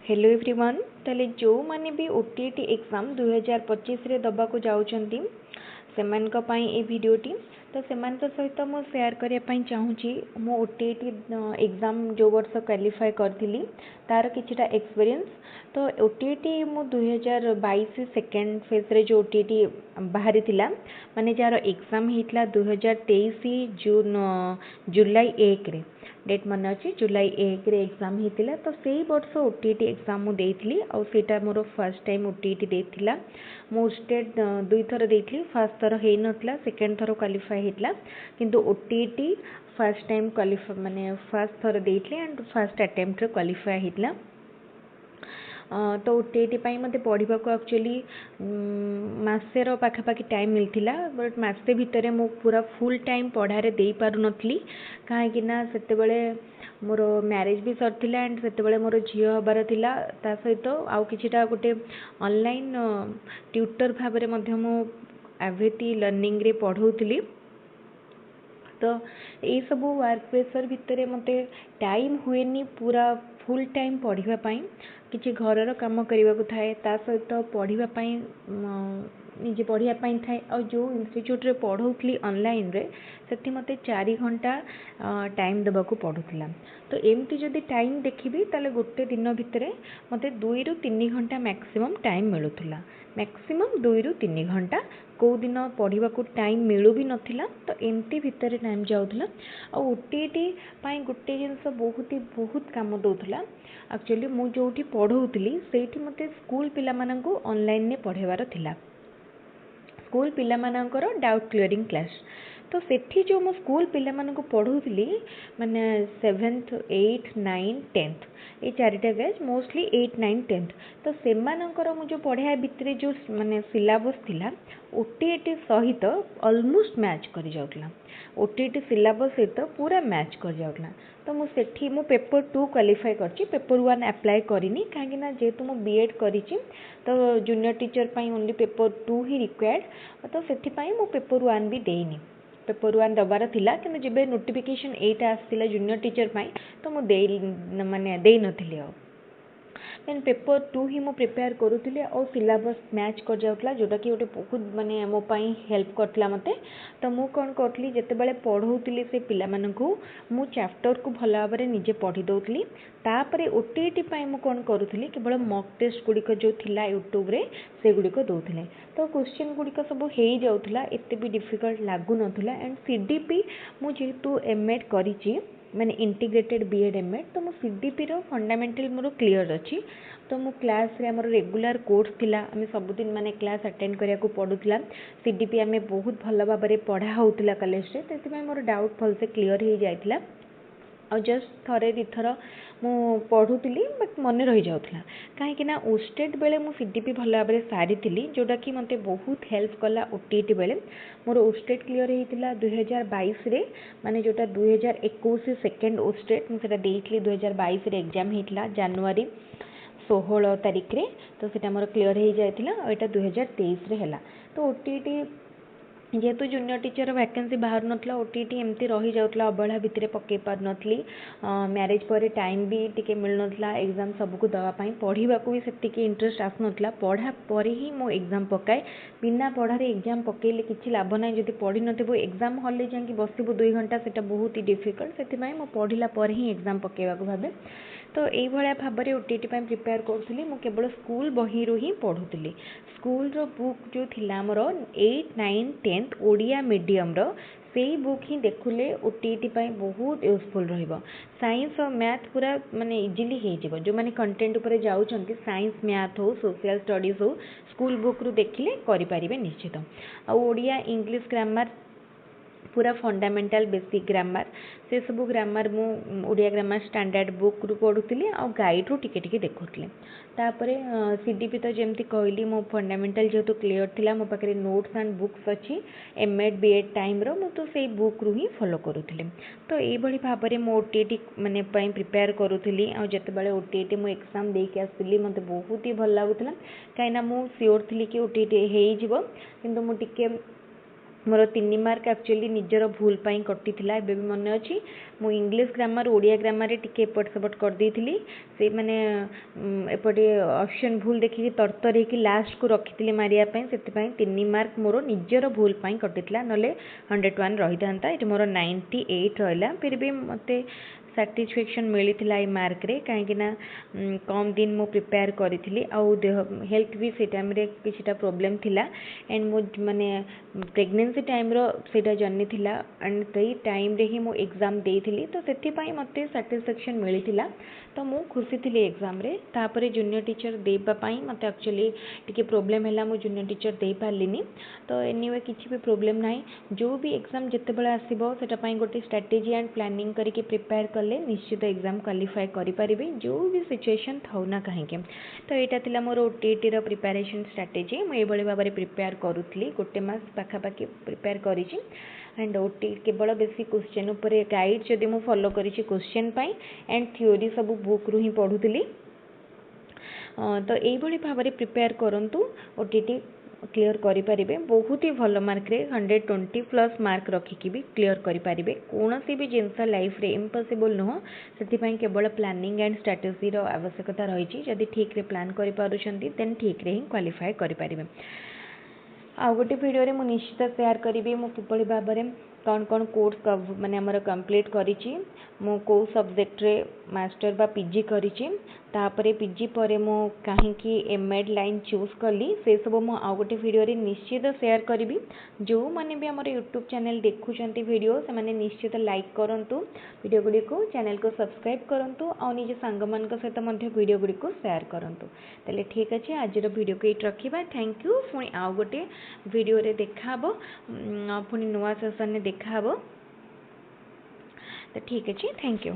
Hello everyone ताले जो माने भी ओटीटी एग्जाम 2025 रे दबा को जाउचंती सेमान का पाई ए वीडियोटी तो सेमान का सहित मो शेयर करिया पाई चाहूची मो ओटीटी एग्जाम जो वर्ष क्वालिफाई करथिली तार किछटा एक्सपीरियंस तो ओटीटी मो 2022 सेकेंड फेज रे जो ओटीटी बाहरी थिला माने जार एग्जाम हितला 2023 जून जुलाई 1 रे डेट मन अच्छी जुलाई 1 रे एग्जाम होता तो से वर्ष ओटीटी एग्जाम मु देइथली और सेटा मोर फर्स्ट टाइम ओटीटी देइथिला मो स्टेट दुई थर देइथली फर्स्ट थर हेई नथला सेकंड थर क्वालिफाई हेतला किंतु ओटीटी फर्स्ट टाइम क्वालिफाई माने फर्स्ट थर देइथली एंड फर्स्ट अटेम्प्ट रे क्वालिफाई हेतला तो ओटीटी पाई मते पढ़ा को एक्चुअली मासेर पाखापाखि टाइम मिलथिला बट मासे भितर मु पूरा फुल टाइम पढ़ारे दे पारु नथली कहीं सेते बेले मोर मैरिज भी सरथिला एंड सेते बेले मोर झियो हबार थिला ता सहित आउ किछिटा गोटे ऑनलाइन ट्यूटर भाबरे मध्ये मु एवरीथी लर्निंग रे पढ़ौथली तो ये सब वर्क प्रेशर भितर मते टाइम हुएनी पूरा फुल टाइम पढ़िबा पाई किछि घरर काम करबा को थाए ता सहित पढ़िबा पाई निजे पढ़िया पाई थाए और जो इंस्टीट्यूट रे पढ़ौथली ऑनलाइन रे सेठी मते 4 घंटा टाइम देबा को पड़ुथला तो एमती जदि टाइम देखिबी ताले गोटे दिन भितरे मते 2 रु 3 घंटा मैक्सिमम टाइम मिलुथला मैक्सिमम 2 रु 3 घंटा को दिन पढ़ा को टाइम मिलू भी नथिला तो एमती भितर टाइम जाउथला और ओटीटी पाई गोटे जिनस बहुत काम दउथला एक्चुअली मु जोठी पढ़ौथली सेठी मते स्कूल पिला माननकु ऑनलाइन ने पढ़ेवार थिला स्कूल पिला माननकर डाउट क्लियरिंग क्लास तो सेठी जो मो स्कूल पिला माननकु पढ़ौथली माने 7th 8th 9th 10th ये चारिटा बैच मोस्टली 8 9 10th तो सेमानकर मु जो पढ़ाया भितर जो माने सिलेबस थिला ओटीटी सहित ऑलमोस्ट मैच कर जाउतला ओटीटी सिलेबस सहित पूरा मैच कर जाउतला तो मु सेठी मु पेपर 2 क्वालिफाई करची पेपर 1 अप्लाई करिनी काहे ना जेतु मु बीएड करिची तो जूनियर टीचर पाई ओनली पेपर 2 ही रिक्वायर्ड तो सेठी पाई मु पेपर 1 भी देइनी पेपर 1 दबार थिला कि जेबे नोटिफिकेशन 8 आसथिला जूनियर टीचर पाई तो मु माने देई नथिली देन पेपर 2 ही मु प्रिपेयर करूथिले और सिलेबस मैच कर जाउतला जोटा कि गोटे बहुत माने मो पाई हेल्प करथला मते तो मु कोन करथली जते बेले पढ़ौथिली से पिला मानकु मु चैप्टर को भला भाबरे निजे पढ़ी दउथली तापरे ओटीटी पाई मु कोन करूथिली केवल मॉक टेस्ट गुडिक जो थिला यूट्यूब रे से गुडिक दउथले तो क्वेश्चन गुडिक सब हेई जाउथला एते भी डिफिकल्ट लागु नथुला एंड सीडीपी मु जेतु एमएड करिची माने इंटीग्रेटेड बीएड एमएड तो मो सीडीपी रो फंडामेंटल मोर क्लियर अछि तो मो क्लास रे हमर रेगुलर कोर्स थिला आमे सब दिन माने क्लास अटेंड करिया को पडुथला सीडीपी आमे बहुत भल भाबरे पढ़ा होउतला कॉलेज रे तेति में मोर डाउट फल से क्लियर हो जाइतला और जस्ट थरे दिथर मु पढ़ुली बट मन रही जाऊला कहीं ओस्टेट बेले मु सीडीपी भल भाव सारी जोटा कि मत बहुत हेल्प कला ओटीटी बेले मोर ओस्टेट क्लियर होता 2022 रे माने जोटा 2021 सेकेंड ओस्टेट मुझे देइथली 2022 रे एग्जाम होता जनवरी 16 तारिख रे तो सेटा मोर क्लियर हो जाइतिला और एटा 2023 रे हैला तो ओटीटी जेहेतु जूनियर टीचर वैकेंसी बाहर नथला ओटीटी एमती रही जाउतला अबला भितर पके पार नथली मैरिज पर टाइम भी टिके मिल नथला एग्जाम सबको दवा पाई पढ़िबा को भी सेतिके इंटरेस्ट आस नथला पढ़ा पर ही मो एग्जाम पकाए बिना पढ़ारे एग्जाम पकेले किछि लाभ नै जदि पढ़ी नथिबो एग्जाम हॉल ले जांकी बसिबो 2 घंटा सेटा बहुत ही डिफिकल्ट सेति मो पढ़िला पर ही एग्जाम पकेबा को भाबे तो यही भाया भाव में ओटीटी प्रिपेयर करूली मु केवल स्कूल बही ही पढ़ुली स्कूल रो बुक जो थिला हमर 8 9 10th ओडिया मीडियम रो से बुक ही देखुले ओटीटी बहुत यूजफुल रहिबो साइंस और मैथ पूरा माने इजीली हो जिवो जो माने कंटेंट ऊपर जाउचंती साइंस मैथ हो सोशल स्टडीज हो स्कूल बुक रु देखिले करि परिबे निश्चित आ ओडिया इंग्लिश ग्रामर पूरा फंडामेंटल बेसिक ग्रामर से सब ग्रामर मु ओडिया ग्रामर स्टैंडर्ड बुक रु पढ़ुली और गाइड रु टिके टिके देखुली तापरे सीडीपी तो जेमती कहली मो फंडामेंटल जेहेतु क्लियर थिला मो पाखरे नोट्स एंड बुक्स अच्छी एमएड बीएड टाइम रो मु तो सेई बुक रु ही फॉलो करूथिले तो एई भली भाबरे मो ओटीटी माने पई प्रिपेयर करूथिली और जते बेले ओटीटी मो एग्जाम दे के आसिली मते बहुत ही भल लागुथिला काइना मु श्योर थिली कि ओटीटी हेई जिवो किंतु मु टिके मोर 3 मार्क एक्चुअली निजर भूल पाई कटी एबे भी मन अच्छी मु इंग्लिश ग्रामर ओडिया ग्रामर टिके एपट सेपट कर देइथिली से माने एपटे ऑप्शन भूल देखिकी तरतर कि लास्ट को रखी मारिया से 3 मार्क मोर निजर भूल पाई कटिला नले 101 रही था ये मोर 98 रहा फिर भी मते साटिस्फेक्शन मिली आई मार्क रे कहीं कम दिन मु प्रिपेयर करी आउ देह हेल्थ भी से टाइम रे किछटा प्रॉब्लम थिला एंड मु माने प्रेगनेंसी टाइम रो सेटा जर्नी थिला एंड तई टाइम रे ही मु एग्जाम देइथिली तो सेति पई मते साटिस्फेक्शन मिली तो मु खुशी थी एग्जाम रे तापरे जूनियर टीचर देबा पई मते एक्चुअली टिके प्रॉब्लम हैला मु जूनियर टीचर दे पारलिनी तो एनीवे किछि भी प्रॉब्लम नाही जो भी एग्जाम जते बेला आसीबो सेटा पई गोटे स्ट्रेटजी एंड प्लानिंग करके प्रिपेयर कले निश्चित एग्जाम क्वालिफाई करि परिबे जो भी सिचुएशन थाउ ना काहे तो एटा थिला मोर ओटीटी रो प्रिपरेशन स्ट्रेटजी मु एबळे बाबरे प्रिपेयर करूथली गोटे मास पाखापाखि प्रिपेयर करिछि एंड ओटी केवल बेसी क्वेश्चन उपर गाइड जदि मु फॉलो करिछि क्वेश्चन पाई एंड थ्योरी सब बुक रु ही पढुथली तो एबळे भाबरे प्रिपेयर करंतु ओटीटी क्लियर करें बहुत ही भल मार्क रे 120 प्लस मार्क रखिकी भी क्लियर करें कौन सी भी जिनस लाइफ रे इम्पॉसिबल नुह से केवल प्लानिंग एंड स्ट्रेटजी रो आवश्यकता रही जदि ठीक रे प्लान कर पारुछंती देन ठीक रे ही क्वालिफाई करें आउ गोटे वीडियो रे मु निश्चित शेयर करी मु किपरि भाव में कौन कौन कोर्स माने हमर कंप्लीट करिछि मु को सब्जेक्ट रे मास्टर बा पीजी करिछि तापरे पीजी परे मु काहेकि एमएड लाइन चूज कली से सब मु आउ गोटे वीडियो रे निश्चित शेयर करी जो माने भी हमर यूट्यूब चैनल देखुचंती वीडियो से माने निश्चित लाइक करंतु वीडियो गुडी को चैनल को सब्सक्राइब करंतु आ निज संग मन को सहित मध्ये वीडियो गुडी को शेयर करंतु तले ठीक अछि आज रो वीडियो को इट रखिबा थैंक यू पुनी आउ गोटे वीडियो रे देखाबो पुनी नवा सेशन ने देखाबो तो ठीक अछि थैंक यू।